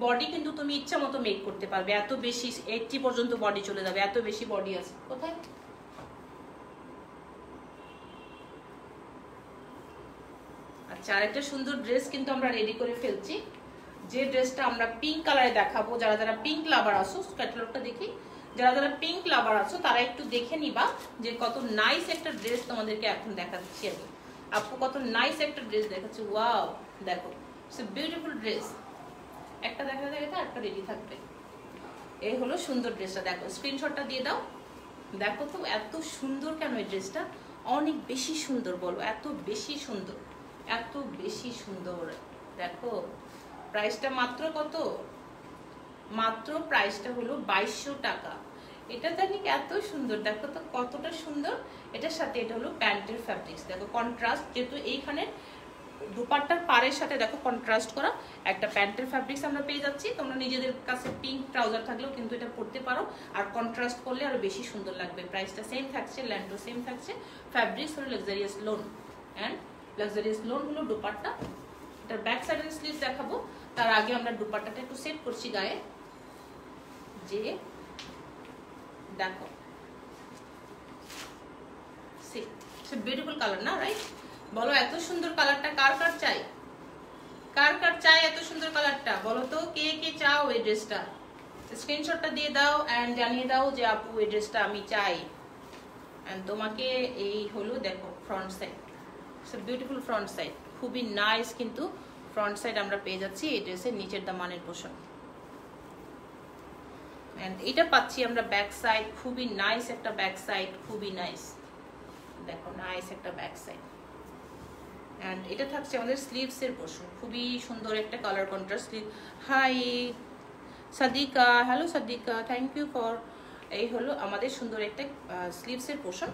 বডি কিন্তু তুমি ইচ্ছা মতো মেক করতে পারবে, এত বেশি 80 পর্যন্ত বডি চলে যাবে, এত বেশি বডি আছে। কোথায়? আচ্ছা, আরেকটা সুন্দর ড্রেস কিন্তু আমরা রেডি করে ফেলছি, যে ড্রেসটা আমরা পিঙ্ক কালারে দেখাবো। যারা যারা পিঙ্ক লাভার আছো, ক্যাটালগটা দেখি, যারা যারা পিঙ্ক লাভার আছো তারা একটু দেখে নিবা যে কত নাইস একটা ড্রেস তোমাদেরকে এখন দেখাচ্ছি আমি। আপু কত নাইস একটা ড্রেস দেখাচ্ছি, ওয়াও দেখো, ইটস এ বিউটিফুল ড্রেস। একটা দেখা যাবে তো একটা রেডি থাকবে। এই হলো সুন্দর ড্রেসটা, দেখো স্ক্রিনশটটা দিয়ে দাও। দেখো তো এত সুন্দর কেন এই ড্রেসটা, অনেক বেশি সুন্দর, বলো এত বেশি সুন্দর, এত বেশি সুন্দর। দেখো প্রাইসটা মাত্র কত, মাত্র প্রাইসটা হলো 2200 টাকা। এটা জানি এত সুন্দর, দেখো তো কতটা সুন্দর। এটার সাথে এটা হলো প্যান্টের ফ্যাব্রিক্স, দেখো কন্ট্রাস্ট, যেহেতু এইখানে দুপাট্টার পাড়ের সাথে দেখো কন্ট্রাস্ট করা একটা প্যান্টের ফ্যাব্রিক্স আমরা পেয়ে যাচ্ছি। তোমরা নিজেদের কাছে পিঙ্ক ট্রাউজার থাকলেও কিন্তু এটা পরতে পারো, আর কন্ট্রাস্ট করলে আরো বেশি সুন্দর লাগবে। প্রাইসটা সেম থাকছে, ল্যান্ডও সেম থাকছে, ফ্যাব্রিক্স হলো luxurious loan and luxurious loan হলো দুপাট্টা। এটার ব্যাক সাইড এর স্লিভস দেখাবো, তার আগে আমরা দুপাট্টাটা একটু সেট করছি গায়ে। যে দেখো বিউটিফুল কালার না, রাইট? বলো এত সুন্দর কালারটা কার কার চাই, কার কার চাই এত সুন্দর কালারটা, বলো তো কে কে চাও এই ড্রেসটা। স্ক্রিনশটটা দিয়ে দাও এন্ড জানিয়ে দাও যে আপু এই ড্রেসটা আমি চাই। এন্ড তোমাকে এই হলো দেখো front side, it's a beautiful front side, খুবই নাইস কিন্তু ফ্রন্ট সাইড আমরা পেয়ে যাচ্ছি এই ড্রেসের নিচের দামানের পোর্শন। এন্ড এটা পাচ্ছি আমরা ব্যাক সাইড, খুবই নাইস একটা ব্যাক সাইড, খুবই নাইস, দেখো নাইস একটা ব্যাক সাইড। এন্ড এটা থাকছে আমাদের স্লিভস এর পোর্শন, খুবই সুন্দর একটা colour contrast sleeve. Hi Sadika, hello Sadika, thank you for. এই হলো আমাদের সুন্দর একটা স্লিভস এর পোর্শন,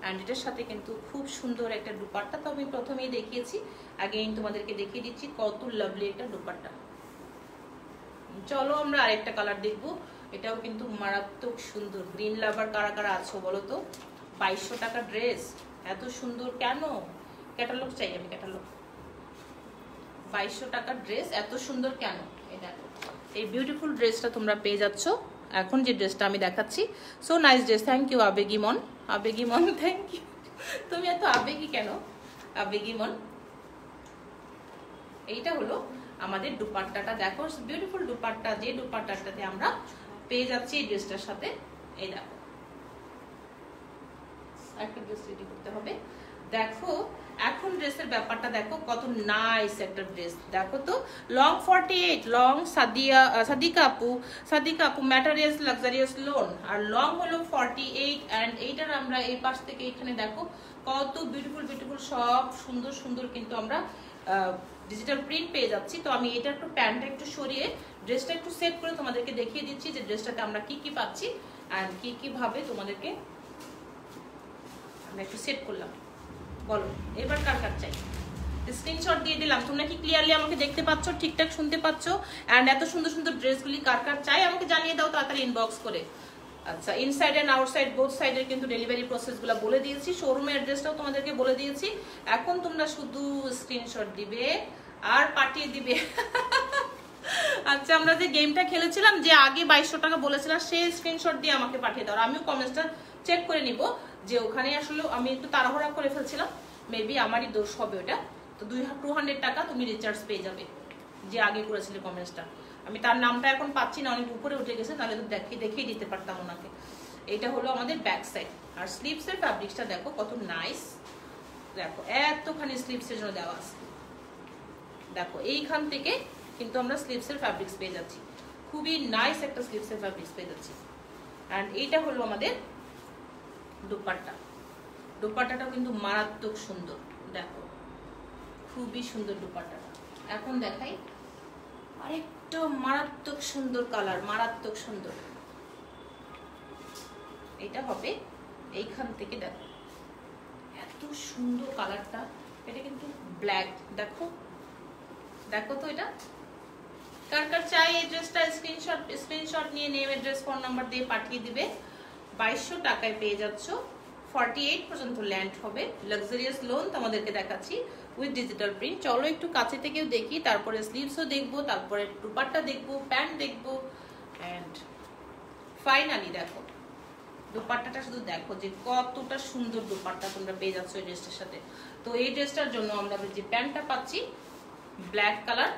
এন্ড এটার সাথে কিন্তু খুব সুন্দর একটা দুপাট্টা। তো আমি প্রথমেই দেখিয়েছি, আগেই তোমাদেরকে দেখিয়ে দিচ্ছি কত লাভলি একটা দুপাট্টা। চলো আমরা আরেকটা কালার দেখবো, এটাও কিন্তু মারাত্মক সুন্দর। গ্রিন লাভার কারা কারা আছো বলো তো? 2200 টাকা ড্রেস এত সুন্দর কেন? ক্যাটালগ চাই আমি, ক্যাটালগ। 2200 টাকার ড্রেস এত সুন্দর কেন? এই দেখো এই বিউটিফুল ড্রেসটা তোমরা পেয়ে যাচ্ছ এখন, যে ড্রেসটা আমি দেখাচ্ছি। So nice dress, thank you আবেগিমন, আবেগিমন থ্যাংক ইউ। তুমি এত আবেগি কেন আবেগিমন? এইটা হলো আমাদের দুপাট্টাটা, দেখো বিউটিফুল দুপাট্টা, যে দুপাট্টাটাতে আমরা পেয়ে যাচ্ছি এই ড্রেসটার সাথে। এই দেখো একটা ড্রেস রেডি করতে হবে। দেখো এখন ড্রেসের ব্যাপারটা দেখো কত নাইস একটা ড্রেস। দেখো তো লং 48, লং সাদিকা আপু ম্যাটেরিয়ালস লাক্সারিয়াস লোন, আর লং হলো 48। এন্ড এইটার আমরা এই পাশ থেকে এখানে দেখো কত বিউটিফুল বিউটিফুল সব সুন্দর সুন্দর কিন্তু আমরা ডিজিটাল প্রিন্ট পেয়ে যাচ্ছি। তো আমি এটা একটু প্যান্টটা একটু সরিয়ে ড্রেসটা একটু সেট করে তোমাদেরকে দেখিয়ে দিচ্ছি যে ড্রেসটাতে আমরা কি কি পাচ্ছি আর কি কি ভাবে তোমাদেরকে আমরা একটু সেট করলাম। বলো এবার কার কার চাই? স্ক্রিনশট দিয়ে দিলাম। তোমরা কি ক্লিয়ারলি আমাকে দেখতে পাচ্ছ, ঠিকঠাক শুনতে পাচ্ছ? এন্ড এত সুন্দর সুন্দর ড্রেসগুলি কার কার চাই আমাকে জানিয়ে দাও তাড়াতাড়ি ইনবক্স করে। আচ্ছা, ইনসাইড এন্ড আউটসাইড বোথ সাইডের কিন্তু ডেলিভারি প্রসেসগুলো বলে দিয়েছি, শোরুমের অ্যাড্রেসটাও তোমাদেরকে বলে দিয়েছি। এখন তোমরা শুধু স্ক্রিনশট দিবে আর পাঠিয়ে দিবে। আচ্ছা, আমরা যে গেমটা খেলেছিলাম, যে আগে 2200 টাকা বলেছিলাম, সেই স্ক্রিনশট দিয়ে আমাকে পাঠিয়ে দাও। আমিও কমেন্টসটা চেক করে নিব যে ওখানে আসলে আমি একটু তাড়াহুড়া করে ফেলছিলাম, মেবি আমারই দোষ হবে ওটা। তো 200 টাকা তুমি রিচার্জ পেয়ে যাবে, যে আগে করেছিলে কমেন্টসটা। আমি তার নামটা এখন পাচ্ছি না, অনেক উপরে উঠে গেছে, তাহলে তো দেখিয়ে দিতে পারতাম ওনাকে। এটা হলো আমাদের ব্যাক সাইড। আর স্লিভসের ফ্যাব্রিক্সটা দেখো কত নাইস, দেখো এতখানি স্লিভসের জন্য দেওয়া আছে। দেখো এইখান থেকে কিন্তু আমরা স্লিভসের ফ্যাব্রিক্স পেয়ে যাচ্ছি, খুবই নাইস একটা স্লিভসের ফ্যাব্রিক্স পেয়ে যাচ্ছি। অ্যান্ড এইটা হলো আমাদের দুপাট্টা। দুপাট্টাটাও কিন্তু মারাত্মক সুন্দর, দেখো খুবই সুন্দর দুপাট্টাটা। এখন দেখাই আরেকটা মারাত্মক সুন্দর কালার, মারাত্মক সুন্দর। এটা হবে এইখান থেকে, দেখো সুন্দর কালারটা। এটা কিন্তু ব্ল্যাক, দেখো দেখো তো এটা কার কার চাই এই ড্রেসটা স্ক্রিনশট নিয়ে নেম অ্যাড্রেস ফোন নাম্বার দিয়ে পাঠিয়ে দিবে। 2200 টাকায় পেয়ে যাচ্ছ। 48 পর্যন্ত ল্যান্ড হবে। লাক্সারিয়াস লোন তোমাদেরকে দেখাচ্ছি উইথ ডিজিটাল প্রিন্ট। চলো একটু কাছে থেকেও দেখি, তারপরে স্লিভসও দেখবো, তারপরে দুপাট্টা দেখবো, প্যান্ট দেখবো, অ্যান্ড ফাইনালি দেখো দুপাট্টাটা। শুধু দেখো যে কতটা সুন্দর দুপাট্টা তোমরা পেয়ে যাচ্ছ এই ড্রেসটার সাথে। তো এই ড্রেসটার জন্য আমরা যে প্যান্টটা পাচ্ছি ব্ল্যাক কালার,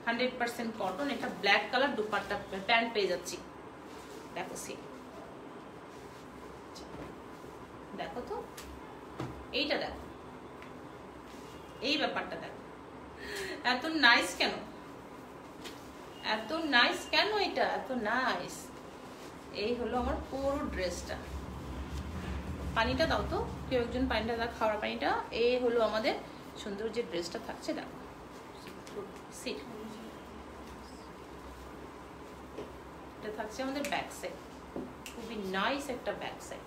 100% কটন, এটা ব্ল্যাক কালার দুপাট্টা প্যান্ট পেয়ে যাচ্ছি। দেখো সি, দেখো তো এইটা দেখো, এই ব্যাপারটা দেখো, এত নাইস কেন, এত নাইস কেন, এটা এত নাইস। এই হলো আমার পুরো ড্রেসটা। পানিটা দাও তো, কেউ একজন পানিটা দাও, খাওয়ার পানিটা। এই হলো আমাদের সুন্দর যে ড্রেসটা থাকছে, দেখো সিট, এটা থাকছে আমাদের ব্যাক সাইড, খুবই নাইস একটা ব্যাক সাইড,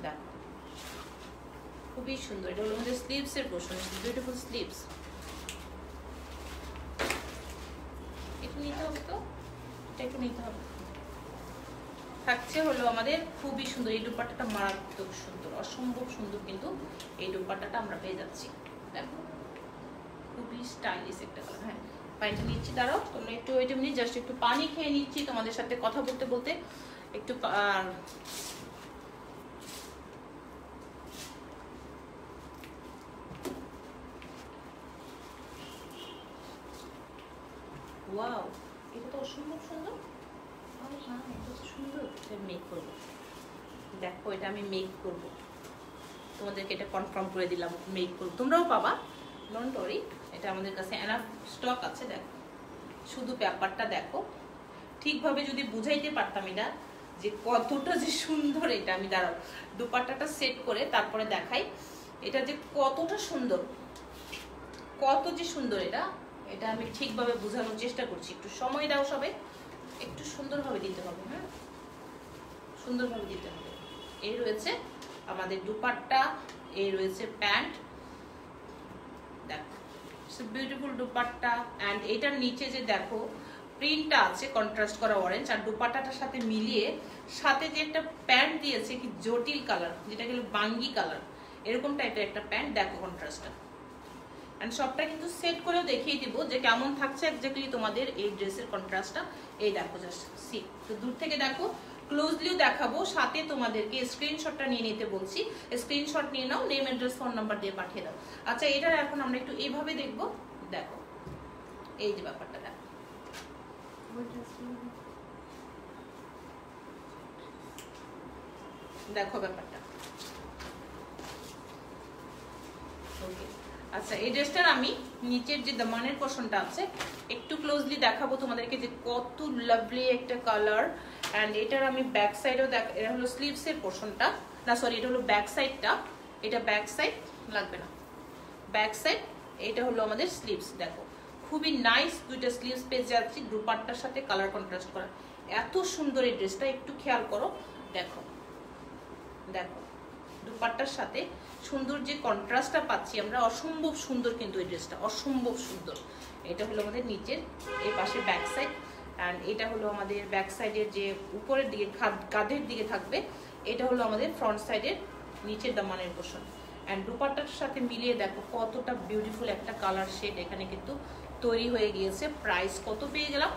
দেখো খুবই সুন্দর। এটা হলো আমাদের স্লিভস এর পোর্শন, বিউটিফুল স্লিভস। এটা নিতে হবে তো, এটা একটু নিতে হবে। থাকছে হলো আমাদের খুবই সুন্দর এই দুপাট্টাটা, মারাত্মক সুন্দর, অসম্ভব সুন্দর কিন্তু এই দুপাট্টাটা আমরা পেয়ে যাচ্ছি। দেখো খুবই স্টাইলিশ একটা কালার। হ্যাঁ পানিটা নিচ্ছি, দাঁড়াও তোমরা একটু ওইটা মিনিট, জাস্ট একটু পানি খেয়ে নিচ্ছি তোমাদের সাথে কথা বলতে বলতে। একটু ওয়াও, এটা তো অসম্ভব সুন্দর। হ্যাঁ এটা তো সুন্দর, এটা মেক করবো। দেখো এটা আমি মেক করব, তোমাদেরকে এটা কনফার্ম করে দিলাম, মেক করবো, তোমরাও পাবা, ডোন্ট ওয়ারি। এটা আমাদের কাছে এনাফ স্টক আছে। দেখো শুধু ব্যাপারটা দেখো, ঠিকভাবে যদি বুঝাইতে পারতাম এটা যে কতটা যে সুন্দর, এটা আমি দাঁড়াও দুপাট্টাটা সেট করে তারপরে দেখাই এটা যে কতটা সুন্দর, কত যে সুন্দর এটা, এটা আমি ঠিকভাবে বোঝানোর চেষ্টা করছি। একটু সময় দাও সবাই, একটু সুন্দরভাবে দিতে হবে। হ্যাঁ সুন্দরভাবে দিতে হবে। এই রয়েছে আমাদের দুপাট্টা, এই রয়েছে প্যান্ট, দেখো বিউটিফুল দুপাট্টা। অ্যান্ড এটার নিচে যে দেখো প্রিন্টটা আছে কন্ট্রাস্ট করা অরেঞ্জ, আর দুপাট্টাটার সাথে মিলিয়ে সাথে যে একটা প্যান্ট দিয়েছে কি জটিল কালার, যেটা গেল বাঙ্গি কালার, এরকম টাইপের একটা প্যান্ট। দেখো কন্ট্রাস্টটা, এন্ড সবটা কিন্তু সেট করেও দেখিয়ে দিব যে কেমন থাকছে এক্স্যাক্টলি তোমাদের এই ড্রেসের কন্ট্রাস্টটা। এই দেখো জাস্ট সি, তো দূর থেকে দেখো, ক্লোজলিও দেখাবো, সাথে তোমাদেরকে স্ক্রিনশটটা নিয়ে নিতে বলছি। স্ক্রিনশট নিয়ে নাও, নেম অ্যাড্রেস ফোন নাম্বার দিয়ে পাঠিয়ে দাও। আচ্ছা এটার এখন আমরা একটু এইভাবে দেখবো। দেখো এই যে ব্যাপারটা দেখো, দেখো ব্যাপারটা। ওকে আচ্ছা এই ড্রেসটার আমি নিচের যে দামানের পোর্শনটা আছে একটু ক্লোজলি দেখাবো তোমাদেরকে যে কত লাভলি একটা কালার। অ্যান্ড এটার আমি ব্যাক সাইডও দেখ, এটা হলো স্লিভস এর পোর্শনটা, না সরি এটা হলো ব্যাক সাইডটা, এটা ব্যাক সাইড লাগবে না, ব্যাক সাইড, এটা হলো আমাদের স্লিভস। দেখো খুবই নাইস দুইটা স্লিভস পেয়ে যাচ্ছি দুপাট্টার সাথে কালার কন্ট্রাস্ট করা, এত সুন্দর এই ড্রেসটা, একটু খেয়াল করো। দেখো দেখো দুপাট্টার সাথে সুন্দর যে কন্ট্রাস্টটা পাচ্ছি আমরা, অসম্ভব সুন্দর কিন্তু এই ড্রেসটা, অসম্ভব সুন্দর। এটা হলো আমাদের নিচের এই পাশে ব্যাক সাইড, অ্যান্ড এটা হলো আমাদের ব্যাক সাইডের যে উপরের দিকে কাঁধের দিকে থাকবে, এটা হলো আমাদের ফ্রন্ট সাইডের নিচের দামানের পোর্শন। অ্যান্ড দুপাট্টার সাথে মিলিয়ে দেখো কতটা বিউটিফুল একটা কালার শেড এখানে কিন্তু তৈরি হয়ে গিয়েছে। প্রাইস কত পেয়ে গেলাম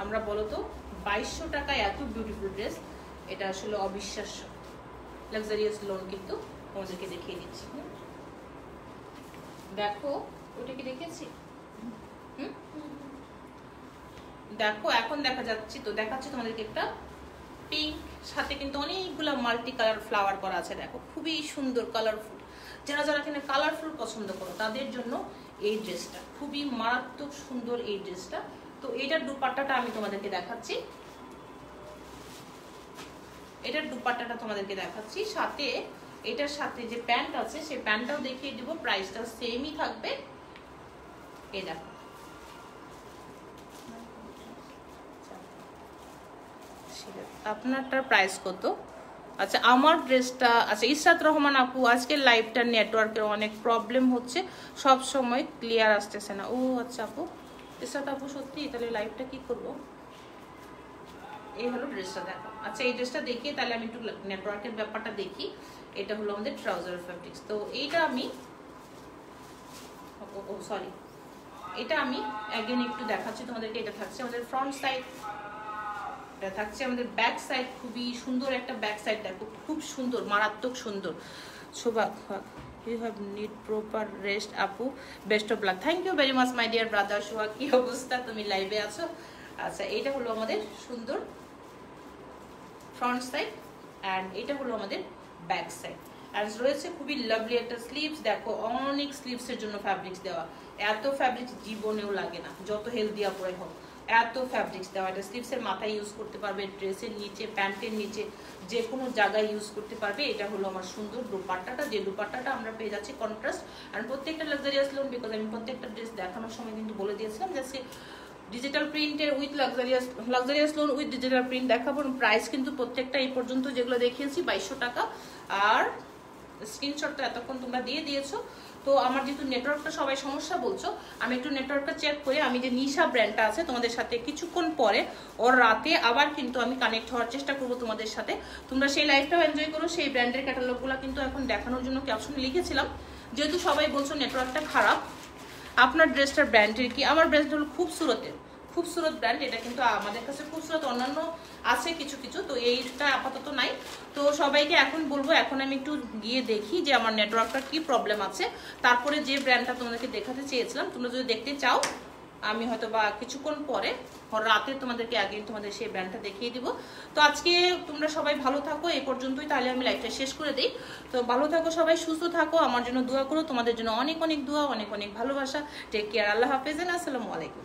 আমরা বলো তো? 2200 টাকায় এত বিউটিফুল ড্রেস, এটা আসলে অবিশ্বাস্য। লাক্সারিয়াস লোন কিন্তু তোমাদেরকে দেখিয়ে দিচ্ছি। দেখো ওটা কি দেখেছি, দেখো এখন দেখা যাচ্ছে, তো দেখাচ্ছি তোমাদেরকে একটা পিঙ্ক, সাথে কিন্তু অনেকগুলো মাল্টি কালার ফ্লাওয়ার করা আছে। দেখো খুবই সুন্দর কালারফুল, যারা যারা এখানে কালারফুল পছন্দ করো তাদের জন্য এই ড্রেসটা খুবই মারাত্মক সুন্দর এই ড্রেসটা। তো এটার দুপাট্টাটা আমি তোমাদেরকে দেখাচ্ছি, এটার দুপাট্টাটা তোমাদেরকে দেখাচ্ছি, সাথে এটার সাথে যে প্যান্ট আছে সেই প্যান্টটাও দেখিয়ে দিব, প্রাইসটা সেমই থাকবে। এই দেখো আপনারটার প্রাইস কত, আচ্ছা আমার ড্রেসটা, আচ্ছা ইসরাত রহমান আপু আজকের লাইভটার নেটওয়ার্কের অনেক প্রবলেম হচ্ছে, সব সময় ক্লিয়ার আসতেছে না। ও আচ্ছা আপু, ইসরাত আপু সত্যি তাহলে লাইভটা কি করব? এই হলো ড্রেসটা, দেখো। আচ্ছা এই ড্রেসটা দেখিয়ে তাহলে আমি একটু নেটওয়ার্কের ব্যাপারটা দেখি। এটা হলো আমাদের ট্রাউজার ফ্যাব্রিক্স। তো এইটা আমি সরি, এটা আমি অ্যাগেন একটু দেখাচ্ছি তোমাদেরকে। এটা থাকছে আমাদের ফ্রন্ট সাইড, এটা থাকছে আমাদের ব্যাক সাইড। খুবই সুন্দর একটা ব্যাক সাইড, দেখো খুব সুন্দর, মারাত্মক সুন্দর। Shobha, you have need proper rest আপু, best of luck. Thank you very much my dear brother. Soha কি অবস্থা, তুমি লাইভে আছো? আচ্ছা এইটা হলো আমাদের সুন্দর ফ্রন্ট সাইড অ্যান্ড এটা হলো আমাদের ব্যাক সাইড। আর রয়েছে খুবই লাভলি একটা স্লিভস, দেখো অনেক স্লিভসের জন্য ফ্যাব্রিক্স দেওয়া। এত ফ্যাব্রিক্স জীবনেও লাগে না, যত হেলদি আপরে হোক, এত ফ্যাব্রিক্স দেওয়া। এটা স্লিভসের মাথায় ইউজ করতে পারবে, ড্রেসের নিচে, প্যান্টের নিচে, যে কোনো জায়গায় ইউজ করতে পারবে। এটা হলো আমার সুন্দর দুপাট্টাটা, যে দুপাট্টাটা আমরা পেয়ে যাচ্ছি কন্ট্রাস্ট। আর প্রত্যেকটা লাক্সারিয়াস লোন, বিকজ আমি প্রত্যেকটা ড্রেস দেখানোর সময় কিন্তু বলে দিয়েছিলাম যে ডিজিটাল প্রিন্টের with luxurious loan with digital print দেখাবো। প্রাইস কিন্তু প্রত্যেকটা এই পর্যন্ত যেগুলো দেখিয়েছি 2200 টাকা। আর স্ক্রিনশটটা এতক্ষণ তোমরা দিয়ে দিয়েছো। তো আমার যেহেতু নেটওয়ার্কটা সবাই সমস্যা বলছো, আমি একটু নেটওয়ার্কটা চেক করে আমি যে নিশা ব্র্যান্ডটা আছে তোমাদের সাথে কিছুক্ষণ পরে ওর রাতে আবার কিন্তু আমি কানেক্ট হওয়ার চেষ্টা করবো তোমাদের সাথে। তোমরা সেই লাইফটাও এনজয় করো। সেই ব্র্যান্ডের ক্যাটালগুলো কিন্তু এখন দেখানোর জন্য ক্যাপশনে লিখেছিলাম, যেহেতু সবাই বলছো নেটওয়ার্কটা খারাপ। আপনার ড্রেসটার ব্র্যান্ডের কি? আমার ব্র্যান্ডটা হলো খুবসুরতের, খুবসুরত ব্র্যান্ড। এটা কিন্তু আমাদের কাছে খুবসুরত অন্যান্য আছে কিছু কিছু, তো এইটা আপাতত নাই। তো সবাইকে এখন বলবো, এখন আমি একটু গিয়ে দেখি যে আমার নেটওয়ার্কটার কি প্রবলেম আছে, তারপরে যে ব্র্যান্ডটা তোমাদেরকে দেখাতে চেয়েছিলাম তোমরা যদি দেখতে চাও আমি হয়তো বা কিছুক্ষণ পরে রাতে তোমাদেরকে আগে তোমাদের সেই ব্র্যান্ডটা দেখিয়ে দিব। তো আজকে তোমরা সবাই ভালো থাকো, এই পর্যন্তই, তাহলে আমি লাইভটা শেষ করে দিই। তো ভালো থাকো সবাই, সুস্থ থাকো, আমার জন্য দোয়া করো, তোমাদের জন্য অনেক অনেক দোয়া, অনেক অনেক ভালোবাসা। টেক কেয়ার, আল্লাহ হাফেজ, আসসালামু আলাইকুম।